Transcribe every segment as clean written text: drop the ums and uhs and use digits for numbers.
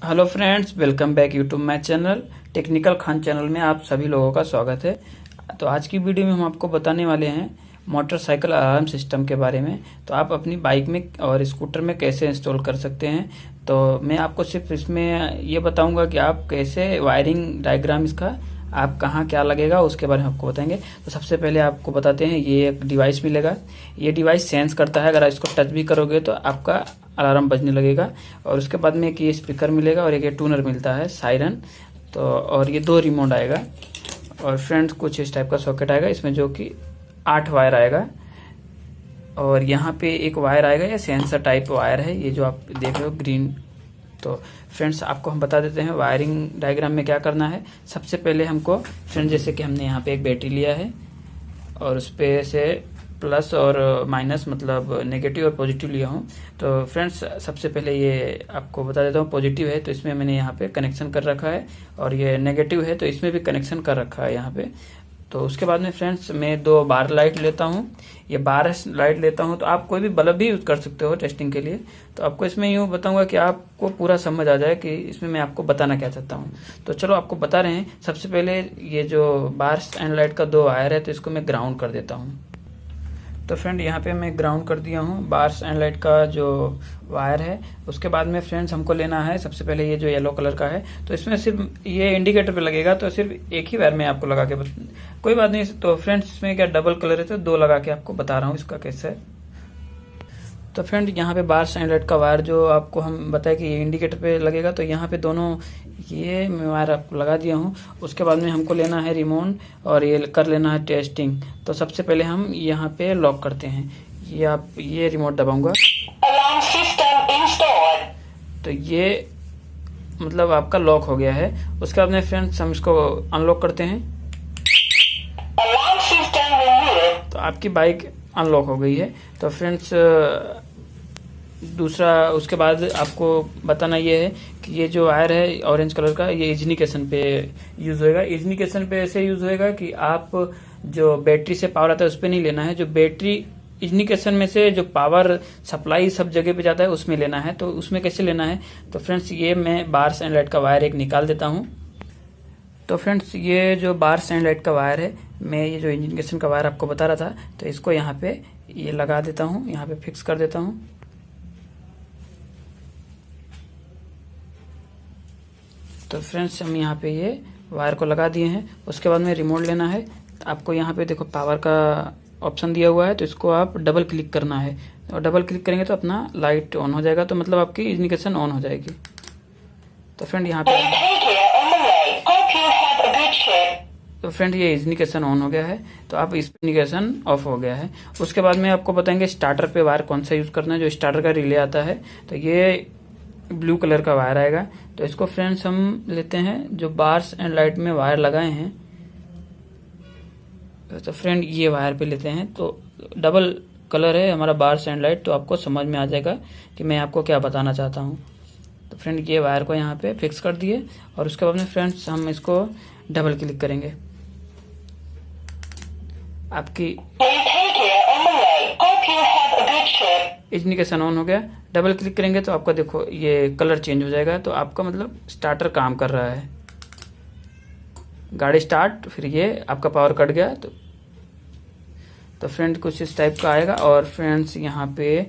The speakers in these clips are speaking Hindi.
Hello friends, welcome back YouTube my channel technical Khan channel में आप सभी लोगों का स्वागत है। तो आज की वीडियो में हम आपको बताने वाले हैं मोटरसाइकिल अलार्म सिस्टम के बारे में। तो आप अपनी बाइक में और स्कूटर में कैसे इंस्टॉल कर सकते हैं। तो मैं आपको सिर्फ इसमें ये बताऊंगा कि आप कैसे वायरिंग डायग्राम इसका आप कहाँ क्या लगेगा उसके बारे में आपको बताएंगे। तो सबसे पहले आपको बताते हैं, ये एक डिवाइस मिलेगा। ये डिवाइस सेंस करता है, अगर आप इसको टच भी करोगे तो आपका अलार्म बजने लगेगा। और उसके बाद में एक ये स्पीकर मिलेगा और एक ये ट्यूनर मिलता है, सायरन। तो और ये 2 रिमोट आएगा और फ्रेंड्स कुछ इस टाइप का सॉकेट आएगा, इसमें जो कि 8 वायर आएगा। और यहाँ पे एक वायर आएगा, या सेंसर टाइप वायर है ये जो आप देख रहे हो ग्रीन। तो फ्रेंड्स आपको हम बता देते हैं वायरिंग डायग्राम में क्या करना है। सबसे पहले हमको फ्रेंड्स, जैसे कि हमने यहाँ पे एक बैटरी लिया है और उस पे से प्लस और माइनस मतलब नेगेटिव और पॉजिटिव लिया हूँ। तो फ्रेंड्स सबसे पहले ये आपको बता देता हूँ, पॉजिटिव है तो इसमें मैंने यहाँ पे कनेक्शन कर रखा है, और ये नेगेटिव है तो इसमें भी कनेक्शन कर रखा है यहाँ पे। तो उसके बाद में फ्रेंड्स मैं 2 बार लाइट लेता हूँ, ये बार लाइट लेता हूँ। तो आप कोई भी बल्ब भी यूज कर सकते हो टेस्टिंग के लिए। तो आपको इसमें यूँ बताऊंगा कि आपको पूरा समझ आ जाए कि इसमें मैं आपको बताना क्या चाहता हूँ। तो चलो आपको बता रहे हैं। सबसे पहले ये जो बार एंड लाइट का 2 वायर है तो इसको मैं ग्राउंड कर देता हूँ। तो फ्रेंड यहाँ पे मैं ग्राउंड कर दिया हूँ बार्स एंड लाइट का जो वायर है। उसके बाद में फ्रेंड्स हमको लेना है सबसे पहले ये जो येलो कलर का है, तो इसमें सिर्फ ये इंडिकेटर पे लगेगा, तो सिर्फ एक ही वायर में आपको लगा के कोई बात नहीं। तो फ्रेंड्स इसमें क्या डबल कलर है तो 2 लगा के आपको बता रहा हूँ इसका कैसे है। तो फ्रेंड यहाँ पे बार्स एंड लाइट का वायर जो आपको हम बताए कि ये इंडिकेटर पे लगेगा, तो यहाँ पे दोनों ये मैं वायर आपको लगा दिया हूँ। उसके बाद में हमको लेना है रिमोट और ये कर लेना है टेस्टिंग। तो सबसे पहले हम यहाँ पे लॉक करते हैं। ये आप ये रिमोट दबाऊंगा तो ये मतलब आपका लॉक हो गया है। उसके बाद में फ्रेंड्स हम इसको अनलॉक करते हैं तो आपकी बाइक अनलॉक हो गई है। तो फ्रेंड्स दूसरा उसके बाद आपको बताना ये है कि ये जो वायर है ऑरेंज कलर का, ये इग्निशन पे यूज होएगा। इग्निशन पे ऐसे यूज होएगा कि आप जो बैटरी से पावर आता है उस पे नहीं लेना है, जो बैटरी इग्निशन में से जो पावर सप्लाई सब जगह पे जाता है उसमें लेना है। तो उसमें कैसे लेना है, तो फ्रेंड्स ये मैं बार्स एंड लाइट का वायर एक निकाल देता हूँ। तो फ्रेंड्स ये जो बार्स एंड लाइट का वायर है, मैं ये जो इग्निशन का वायर आपको बता रहा था, तो इसको यहाँ पे ये लगा देता हूँ, यहाँ पे फिक्स कर देता हूँ। तो फ्रेंड्स हम यहाँ पे ये वायर को लगा दिए हैं। उसके बाद में रिमोट लेना है। आपको यहाँ पे देखो पावर का ऑप्शन दिया हुआ है, तो इसको आप डबल क्लिक करना है और डबल क्लिक करेंगे तो अपना लाइट ऑन हो जाएगा, तो मतलब आपकी इग्निशन ऑन हो जाएगी। तो फ्रेंड यहाँ पे तो फ्रेंड ये इग्निशन ऑन हो गया है, तो आप इस इग्निशन ऑफ हो गया है। उसके बाद में आपको बताएंगे स्टार्टर पे वायर कौन सा यूज करना है। जो स्टार्टर का रिले आता है तो ये ब्लू कलर का वायर आएगा। तो इसको फ्रेंड्स हम लेते हैं जो बार्स एंड लाइट में वायर लगाए हैं, तो फ्रेंड ये वायर पे लेते हैं। तो डबल कलर है हमारा बार्स एंड लाइट, तो आपको समझ में आ जाएगा कि मैं आपको क्या बताना चाहता हूँ। तो फ्रेंड ये वायर को यहाँ पे फिक्स कर दिए और उसके बाद में फ्रेंड्स हम इसको डबल क्लिक करेंगे। आपकी इग्निशन ऑन हो गया। डबल क्लिक करेंगे तो आपका देखो ये कलर चेंज हो जाएगा, तो आपका मतलब स्टार्टर काम कर रहा है, गाड़ी स्टार्ट। फिर ये आपका पावर कट गया तो फ्रेंड कुछ इस टाइप का आएगा। और फ्रेंड्स यहाँ पे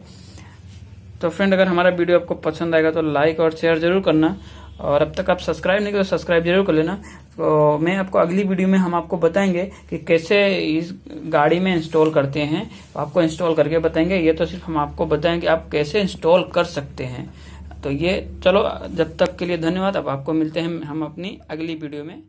तो फ्रेंड अगर हमारा वीडियो आपको पसंद आएगा तो लाइक और शेयर जरूर करना, और अब तक आप सब्सक्राइब नहीं किया तो सब्सक्राइब जरूर कर लेना। तो मैं आपको अगली वीडियो में हम आपको बताएंगे कि कैसे इस गाड़ी में इंस्टॉल करते हैं, तो आपको इंस्टॉल करके बताएंगे। ये तो सिर्फ हम आपको बताएंगे आप कैसे इंस्टॉल कर सकते हैं। तो ये चलो जब तक के लिए धन्यवाद। अब आपको मिलते हैं हम अपनी अगली वीडियो में।